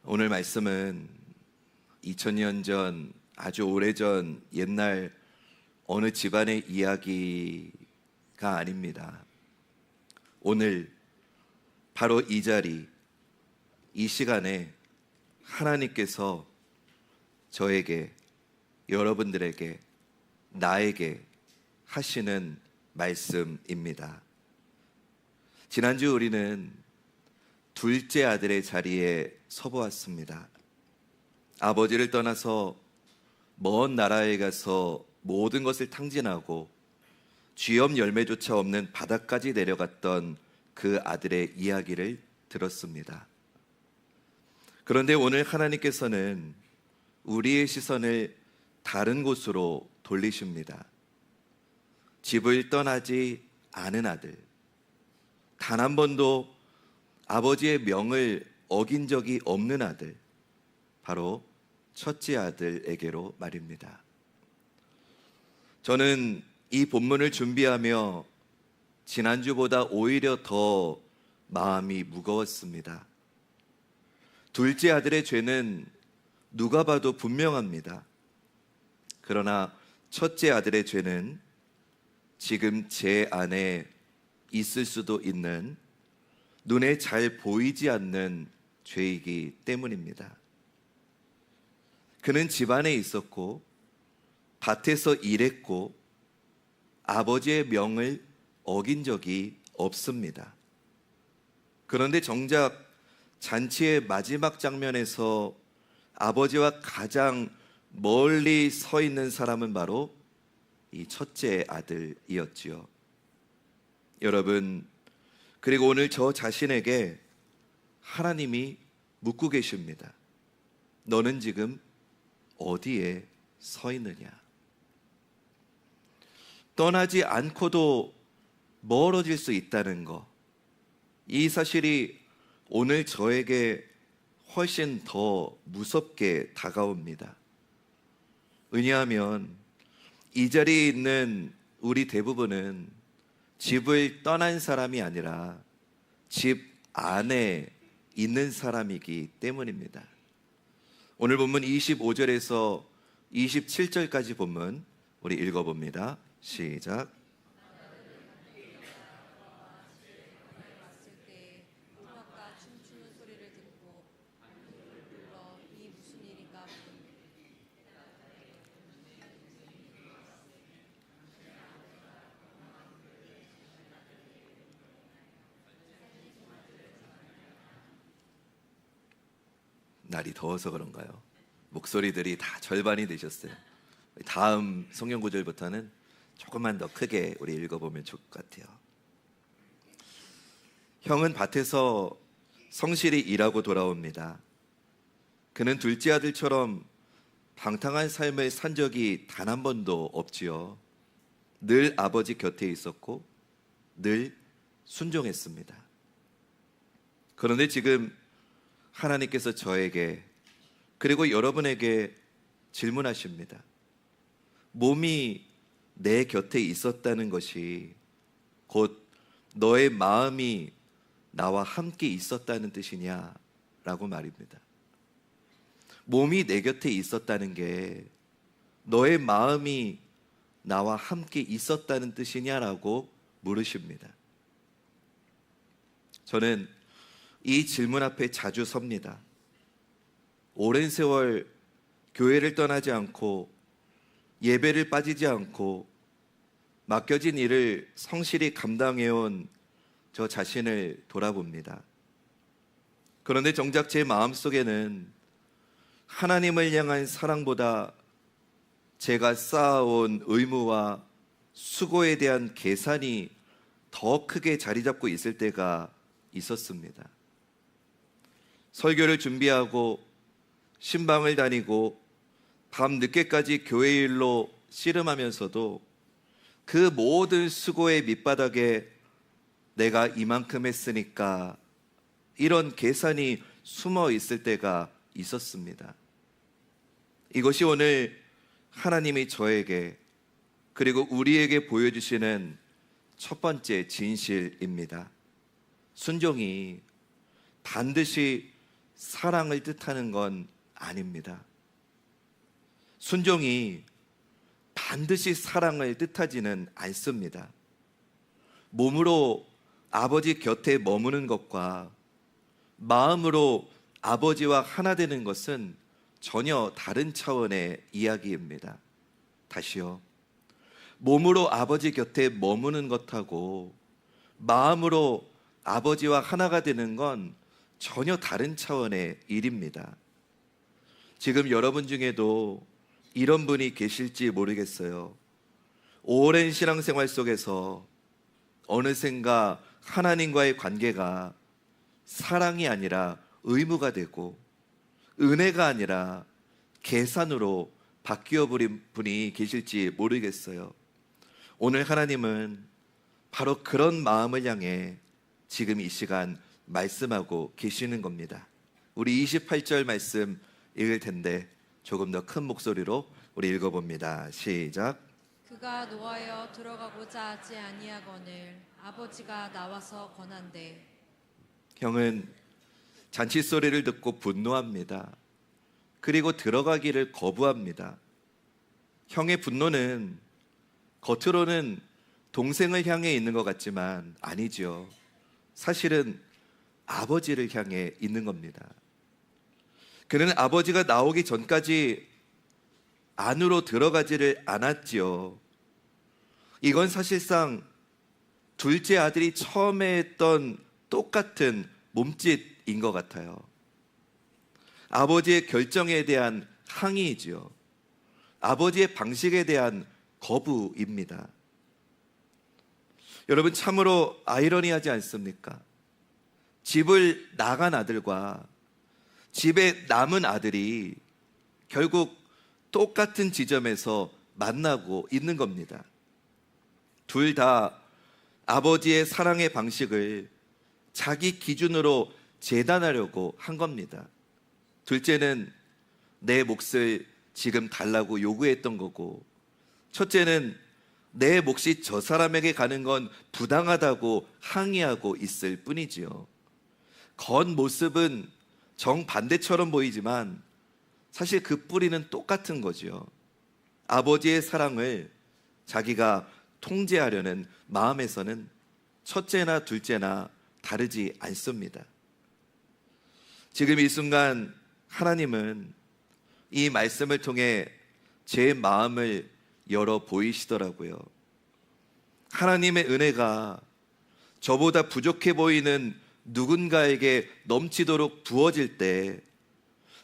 오늘 말씀은 2000년 전, 아주 오래전 옛날 어느 집안의 이야기가 아닙니다. 오늘 바로 이 자리, 이 시간에 하나님께서 저에게, 여러분들에게, 나에게 하시는 말씀입니다. 지난주 우리는 둘째 아들의 자리에 서보았습니다. 아버지를 떠나서 먼 나라에 가서 모든 것을 탕진하고 쥐엄 열매조차 없는 바다까지 내려갔던 그 아들의 이야기를 들었습니다. 그런데 오늘 하나님께서는 우리의 시선을 다른 곳으로 돌리십니다. 집을 떠나지 않은 아들, 단 한 번도 아버지의 명을 어긴 적이 없는 아들, 바로 첫째 아들에게로 말입니다. 저는 이 본문을 준비하며 지난주보다 오히려 더 마음이 무거웠습니다. 둘째 아들의 죄는 누가 봐도 분명합니다. 그러나 첫째 아들의 죄는 지금 제 안에 있을 수도 있는 눈에 잘 보이지 않는 죄이기 때문입니다. 그는 집안에 있었고 밭에서 일했고 아버지의 명을 어긴 적이 없습니다. 그런데 정작 잔치의 마지막 장면에서 아버지와 가장 멀리 서 있는 사람은 바로 이 첫째 아들이었지요. 여러분, 그리고 오늘 저 자신에게 하나님이 묻고 계십니다. 너는 지금 어디에 서 있느냐? 떠나지 않고도 멀어질 수 있다는 것, 이 사실이 오늘 저에게 훨씬 더 무섭게 다가옵니다. 왜냐하면 이 자리에 있는 우리 대부분은 집을 떠난 사람이 아니라 집 안에 있는 사람이기 때문입니다. 오늘 본문 25절에서 27절까지 본문 우리 읽어봅니다. 시작. 날이 더워서 그런가요? 목소리들이 다 절반이 되셨어요. 다음 성경 구절부터는 조금만 더 크게 우리 읽어보면 좋을 것 같아요. 형은 밭에서 성실히 일하고 돌아옵니다. 그는 둘째 아들처럼 방탕한 삶을 산 적이 단 한 번도 없지요. 늘 아버지 곁에 있었고 늘 순종했습니다. 그런데 지금 하나님께서 저에게 그리고 여러분에게 질문하십니다. 몸이 내 곁에 있었다는 것이 곧 너의 마음이 나와 함께 있었다는 뜻이냐? 라고 말입니다. 몸이 내 곁에 있었다는 게 너의 마음이 나와 함께 있었다는 뜻이냐라고 물으십니다. 저는 이 질문 앞에 자주 섭니다. 오랜 세월 교회를 떠나지 않고 예배를 빠지지 않고 맡겨진 일을 성실히 감당해온 저 자신을 돌아봅니다. 그런데 정작 제 마음속에는 하나님을 향한 사랑보다 제가 쌓아온 의무와 수고에 대한 계산이 더 크게 자리 잡고 있을 때가 있었습니다. 설교를 준비하고 신방을 다니고 밤 늦게까지 교회 일로 씨름하면서도 그 모든 수고의 밑바닥에 내가 이만큼 했으니까 이런 계산이 숨어 있을 때가 있었습니다. 이것이 오늘 하나님이 저에게 그리고 우리에게 보여주시는 첫 번째 진실입니다. 순종이 반드시 사랑을 뜻하는 건 아닙니다. 순종이 반드시 사랑을 뜻하지는 않습니다. 몸으로 아버지 곁에 머무는 것과 마음으로 아버지와 하나 되는 것은 전혀 다른 차원의 이야기입니다. 다시요. 몸으로 아버지 곁에 머무는 것하고 마음으로 아버지와 하나가 되는 건 전혀 다른 차원의 일입니다. 지금 여러분 중에도 이런 분이 계실지 모르겠어요. 오랜 신앙생활 속에서 어느샌가 하나님과의 관계가 사랑이 아니라 의무가 되고 은혜가 아니라 계산으로 바뀌어 버린 분이 계실지 모르겠어요. 오늘 하나님은 바로 그런 마음을 향해 지금 이 시간 말씀하고 계시는 겁니다. 우리 28절 말씀 읽을 텐데 조금 더 큰 목소리로 우리 읽어봅니다. 시작. 그가 노하여 들어가고자 하지 아니하거늘 아버지가 나와서 권한대. 형은 잔치 소리를 듣고 분노합니다. 그리고 들어가기를 거부합니다. 형의 분노는 겉으로는 동생을 향해 있는 것 같지만 아니죠. 사실은 아버지를 향해 있는 겁니다. 그는 아버지가 나오기 전까지 안으로 들어가지를 않았지요. 이건 사실상 둘째 아들이 처음에 했던 똑같은 몸짓인 것 같아요. 아버지의 결정에 대한 항의이지요. 아버지의 방식에 대한 거부입니다. 여러분, 참으로 아이러니하지 않습니까? 집을 나간 아들과 집에 남은 아들이 결국 똑같은 지점에서 만나고 있는 겁니다. 둘 다 아버지의 사랑의 방식을 자기 기준으로 재단하려고 한 겁니다. 둘째는 내 몫을 지금 달라고 요구했던 거고, 첫째는 내 몫이 저 사람에게 가는 건 부당하다고 항의하고 있을 뿐이지요. 겉모습은 정반대처럼 보이지만 사실 그 뿌리는 똑같은 거죠. 아버지의 사랑을 자기가 통제하려는 마음에서는 첫째나 둘째나 다르지 않습니다. 지금 이 순간 하나님은 이 말씀을 통해 제 마음을 열어 보이시더라고요. 하나님의 은혜가 저보다 부족해 보이는 누군가에게 넘치도록 부어질 때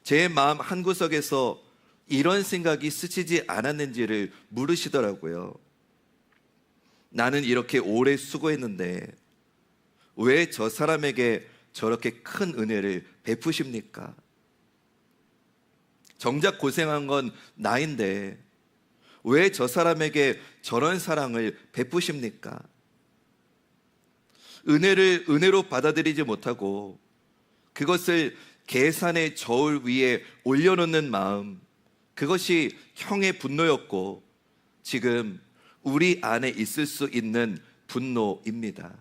제 마음 한구석에서 이런 생각이 스치지 않았는지를 물으시더라고요. 나는 이렇게 오래 수고했는데 왜 저 사람에게 저렇게 큰 은혜를 베푸십니까? 정작 고생한 건 나인데 왜 저 사람에게 저런 사랑을 베푸십니까? 은혜를 은혜로 받아들이지 못하고 그것을 계산의 저울 위에 올려놓는 마음, 그것이 형의 분노였고 지금 우리 안에 있을 수 있는 분노입니다.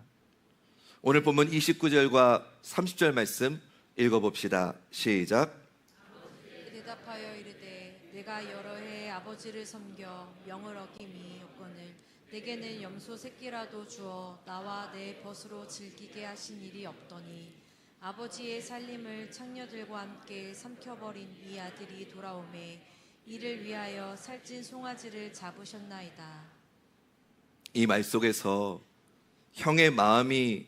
오늘 본문 29절과 30절 말씀 읽어봅시다. 시작. 대답하여 이르되 내가 여러 해 아버지를 섬겨 명을 어김이 없거늘 내게는 염소 새끼라도 주어 나와 내 벗으로 즐기게 하신 일이 없더니 아버지의 살림을 창녀들과 함께 삼켜버린 이 아들이 돌아오매 이를 위하여 살찐 송아지를 잡으셨나이다. 이 말 속에서 형의 마음이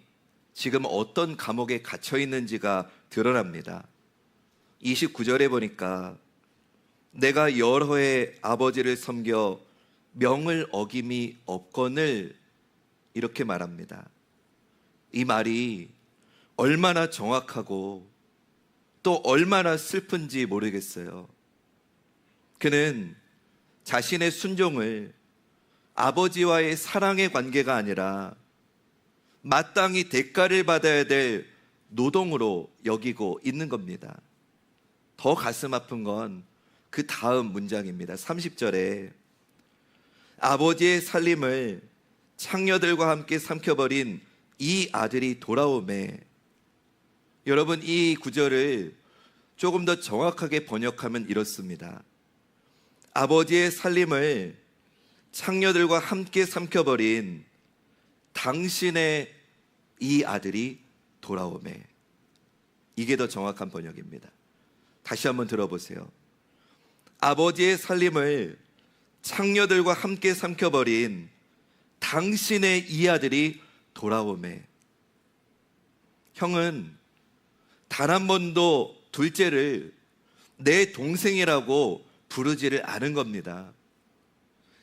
지금 어떤 감옥에 갇혀 있는지가 드러납니다. 29절에 보니까 내가 여러 해 아버지를 섬겨 명을 어김이 없거늘 이렇게 말합니다. 이 말이 얼마나 정확하고 또 얼마나 슬픈지 모르겠어요. 그는 자신의 순종을 아버지와의 사랑의 관계가 아니라 마땅히 대가를 받아야 될 노동으로 여기고 있는 겁니다. 더 가슴 아픈 건 그 다음 문장입니다. 30절에 아버지의 살림을 창녀들과 함께 삼켜버린 이 아들이 돌아오매, 여러분 이 구절을 조금 더 정확하게 번역하면 이렇습니다. 아버지의 살림을 창녀들과 함께 삼켜버린 당신의 이 아들이 돌아오매. 이게 더 정확한 번역입니다. 다시 한번 들어보세요. 아버지의 살림을 창녀들과 함께 삼켜버린 당신의 이 아들이 돌아오매. 형은 단 한 번도 둘째를 내 동생이라고 부르지를 않은 겁니다.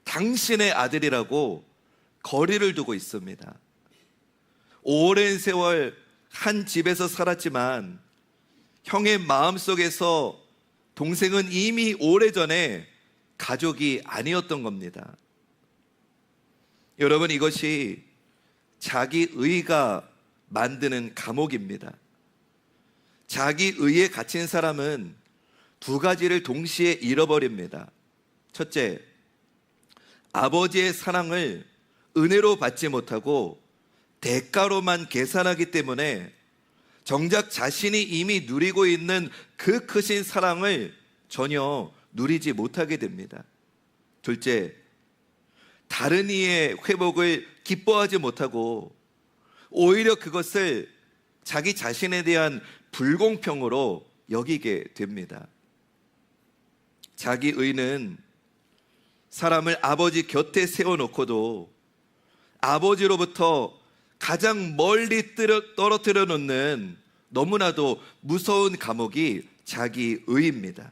당신의 아들이라고 거리를 두고 있습니다. 오랜 세월 한 집에서 살았지만 형의 마음속에서 동생은 이미 오래전에 가족이 아니었던 겁니다. 여러분, 이것이 자기 의가 만드는 감옥입니다. 자기 의에 갇힌 사람은 두 가지를 동시에 잃어버립니다. 첫째, 아버지의 사랑을 은혜로 받지 못하고 대가로만 계산하기 때문에 정작 자신이 이미 누리고 있는 그 크신 사랑을 전혀 누리지 못하게 됩니다. 둘째, 다른 이의 회복을 기뻐하지 못하고 오히려 그것을 자기 자신에 대한 불공평으로 여기게 됩니다. 자기 의는 사람을 아버지 곁에 세워놓고도 아버지로부터 가장 멀리 떨어뜨려 놓는 너무나도 무서운 감옥이 자기 의입니다.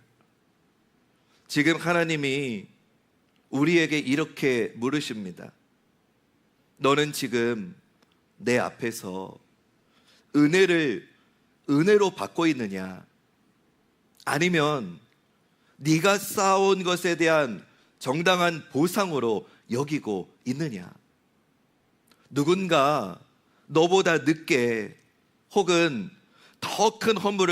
지금 하나님이 우리에게 이렇게 물으십니다. 너는 지금 내 앞에서 은혜로 받고 있느냐? 아니면 네가 쌓아온 것에 대한 정당한 보상으로 여기고 있느냐? 누군가 너보다 늦게 혹은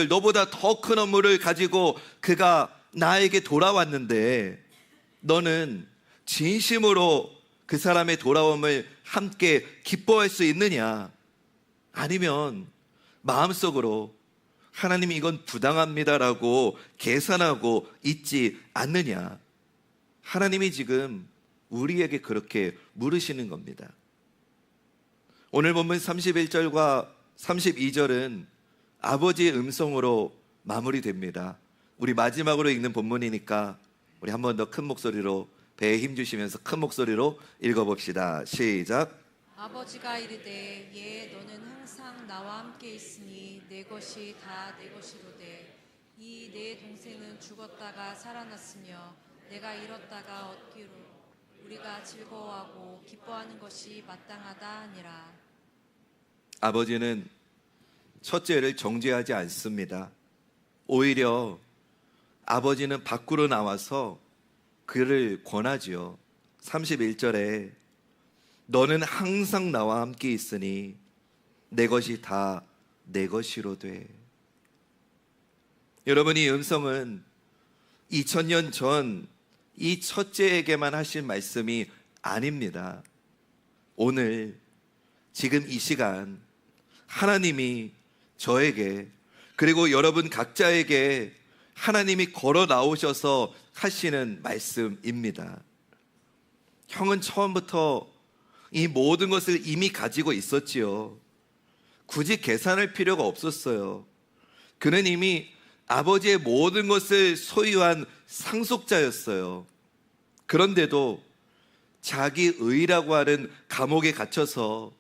너보다 더 큰 허물을 가지고 그가 나에게 돌아왔는데 너는 진심으로 그 사람의 돌아옴을 함께 기뻐할 수 있느냐? 아니면 마음속으로 하나님이 이건 부당합니다라고 계산하고 있지 않느냐? 하나님이 지금 우리에게 그렇게 물으시는 겁니다. 오늘 본문 31절과 32절은 아버지의 음성으로 마무리됩니다. 우리 마지막으로 읽는 본문이니까 우리 한 번 더 큰 목소리로, 배에 힘 주시면서 큰 목소리로 읽어봅시다. 시작. 아버지가 이르되 예 너는 항상 나와 함께 있으니 내 것이 다 내 것이로되 이 내 동생은 죽었다가 살아났으며 내가 잃었다가 얻기로 우리가 즐거워하고 기뻐하는 것이 마땅하다 하니라. 아버지는 첫째를 정죄하지 않습니다. 오히려 아버지는 밖으로 나와서 그를 권하지요. 31절에 너는 항상 나와 함께 있으니 내 것이 다 내 것이로 돼. 여러분, 이 음성은 2000년 전 이 첫째에게만 하신 말씀이 아닙니다. 오늘 지금 이 시간 하나님이 저에게 그리고 여러분 각자에게 하나님이 걸어 나오셔서 하시는 말씀입니다. 형은 처음부터 이 모든 것을 이미 가지고 있었지요. 굳이 계산할 필요가 없었어요. 그는 이미 아버지의 모든 것을 소유한 상속자였어요. 그런데도 자기 의라고 하는 감옥에 갇혀서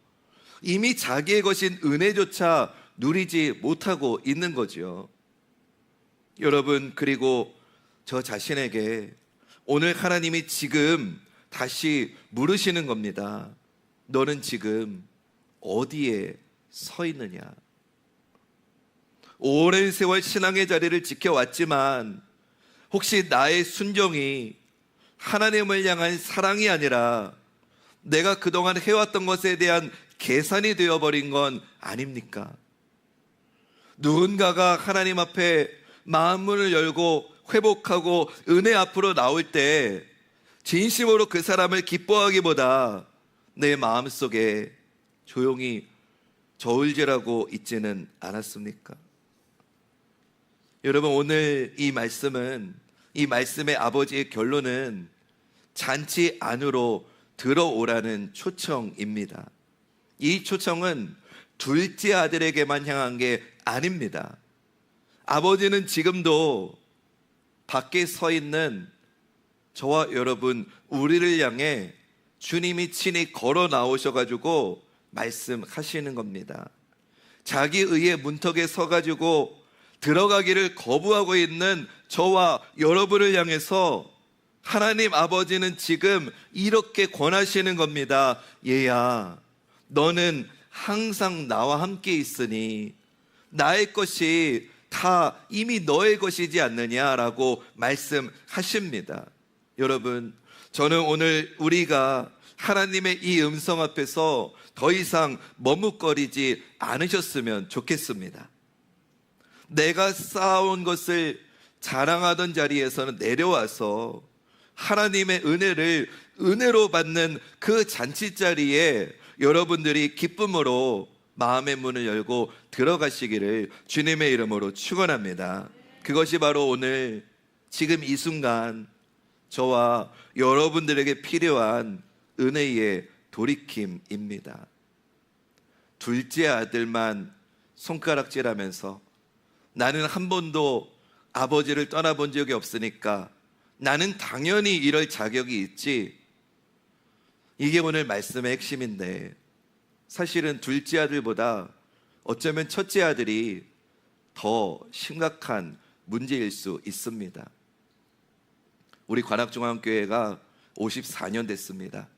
이미 자기의 것인 은혜조차 누리지 못하고 있는 거죠. 여러분, 그리고 저 자신에게 오늘 하나님이 지금 다시 물으시는 겁니다. 너는 지금 어디에 서 있느냐? 오랜 세월 신앙의 자리를 지켜왔지만 혹시 나의 순종이 하나님을 향한 사랑이 아니라 내가 그동안 해왔던 것에 대한 계산이 되어버린 건 아닙니까? 누군가가 하나님 앞에 마음문을 열고 회복하고 은혜 앞으로 나올 때 진심으로 그 사람을 기뻐하기보다 내 마음속에 조용히 저울질하고 있지는 않았습니까? 여러분, 오늘 이 말씀의 아버지의 결론은 잔치 안으로 들어오라는 초청입니다. 이 초청은 둘째 아들에게만 향한 게 아닙니다. 아버지는 지금도 밖에 서 있는 저와 여러분, 우리를 향해 주님이 친히 걸어 나오셔가지고 말씀하시는 겁니다. 자기 의의 문턱에 서가지고 들어가기를 거부하고 있는 저와 여러분을 향해서 하나님 아버지는 지금 이렇게 권하시는 겁니다. 얘야, 너는 항상 나와 함께 있으니 나의 것이 다 이미 너의 것이지 않느냐라고 말씀하십니다. 여러분, 저는 오늘 우리가 하나님의 이 음성 앞에서 더 이상 머뭇거리지 않으셨으면 좋겠습니다. 내가 쌓아온 것을 자랑하던 자리에서는 내려와서 하나님의 은혜를 은혜로 받는 그 잔치 자리에 여러분들이 기쁨으로 마음의 문을 열고 들어가시기를 주님의 이름으로 축원합니다. 그것이 바로 오늘 지금 이 순간 저와 여러분들에게 필요한 은혜의 돌이킴입니다. 둘째 아들만 손가락질하면서 나는 한 번도 아버지를 떠나본 적이 없으니까 나는 당연히 이럴 자격이 있지. 이게 오늘 말씀의 핵심인데, 사실은 둘째 아들보다 어쩌면 첫째 아들이 더 심각한 문제일 수 있습니다. 우리 관악중앙교회가 54년 됐습니다.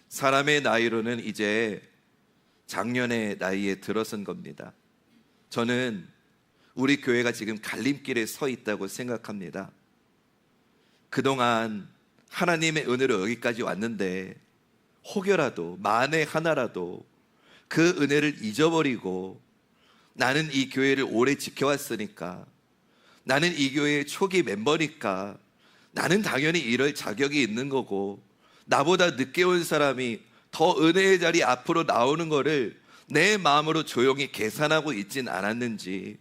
사람의 나이로는 이제 작년의 나이에 들어선 겁니다. 저는 우리 교회가 지금 갈림길에 서 있다고 생각합니다. 그동안 하나님의 은혜로 여기까지 왔는데 혹여라도 만에 하나라도 그 은혜를 잊어버리고 나는 이 교회를 오래 지켜왔으니까, 나는 이 교회의 초기 멤버니까 나는 당연히 이럴 자격이 있는 거고, 나보다 늦게 온 사람이 더 은혜의 자리 앞으로 나오는 거를 내 마음으로 조용히 계산하고 있진 않았는지,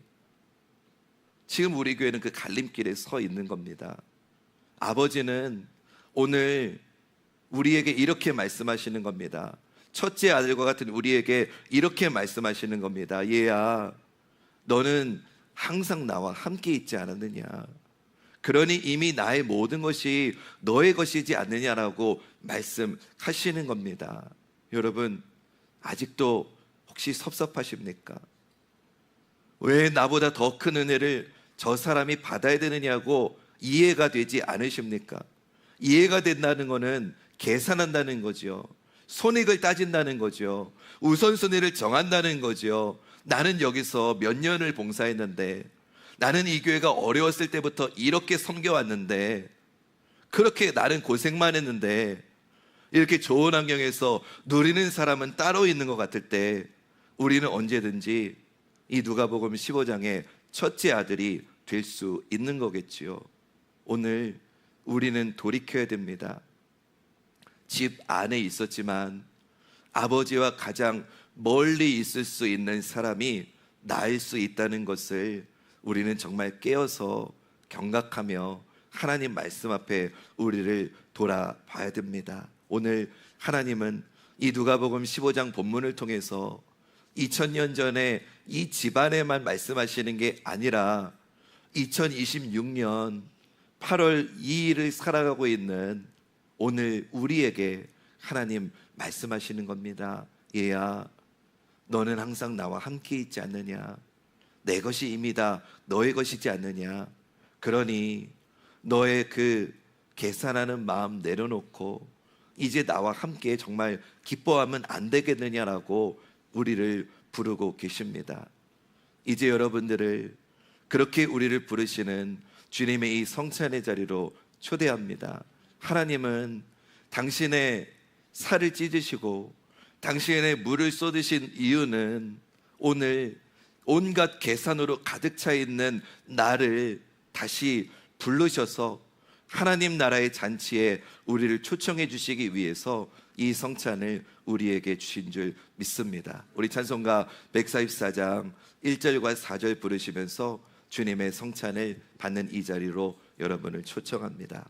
지금 우리 교회는 그 갈림길에 서 있는 겁니다. 아버지는 오늘 우리에게 이렇게 말씀하시는 겁니다. 첫째 아들과 같은 우리에게 이렇게 말씀하시는 겁니다. 얘야, 너는 항상 나와 함께 있지 않았느냐? 그러니 이미 나의 모든 것이 너의 것이지 않느냐라고 말씀하시는 겁니다. 여러분, 아직도 혹시 섭섭하십니까? 왜 나보다 더 큰 은혜를 저 사람이 받아야 되느냐고 이해가 되지 않으십니까? 이해가 된다는 것은 계산한다는 거죠. 손익을 따진다는 거죠. 우선순위를 정한다는 거죠. 나는 여기서 몇 년을 봉사했는데, 나는 이 교회가 어려웠을 때부터 이렇게 섬겨왔는데, 그렇게 나는 고생만 했는데 이렇게 좋은 환경에서 누리는 사람은 따로 있는 것 같을 때 우리는 언제든지 이 누가복음 15장의 첫째 아들이 될 수 있는 거겠지요. 오늘 우리는 돌이켜야 됩니다. 집 안에 있었지만 아버지와 가장 멀리 있을 수 있는 사람이 나일 수 있다는 것을 우리는 정말 깨어서 경각하며 하나님 말씀 앞에 우리를 돌아봐야 됩니다. 오늘 하나님은 이 누가복음 15장 본문을 통해서 2000년 전에 이 집안에만 말씀하시는 게 아니라 2026년 8월 2일을 살아가고 있는 오늘 우리에게 하나님 말씀하시는 겁니다. 얘야, 너는 항상 나와 함께 있지 않느냐? 내 것이 이미 다 너의 것이지 않느냐? 그러니 너의 그 계산하는 마음 내려놓고 이제 나와 함께 정말 기뻐하면 안 되겠느냐라고 우리를 부르고 계십니다. 이제 여러분들을 그렇게 우리를 부르시는 주님의 이 성찬의 자리로 초대합니다. 하나님은 당신의 살을 찢으시고 당신의 물을 쏟으신 이유는 오늘 온갖 계산으로 가득 차 있는 나를 다시 부르셔서 하나님 나라의 잔치에 우리를 초청해 주시기 위해서 이 성찬을 우리에게 주신 줄 믿습니다. 우리 찬송가 144장 1절과 4절 부르시면서 주님의 성찬을 받는 이 자리로 여러분을 초청합니다.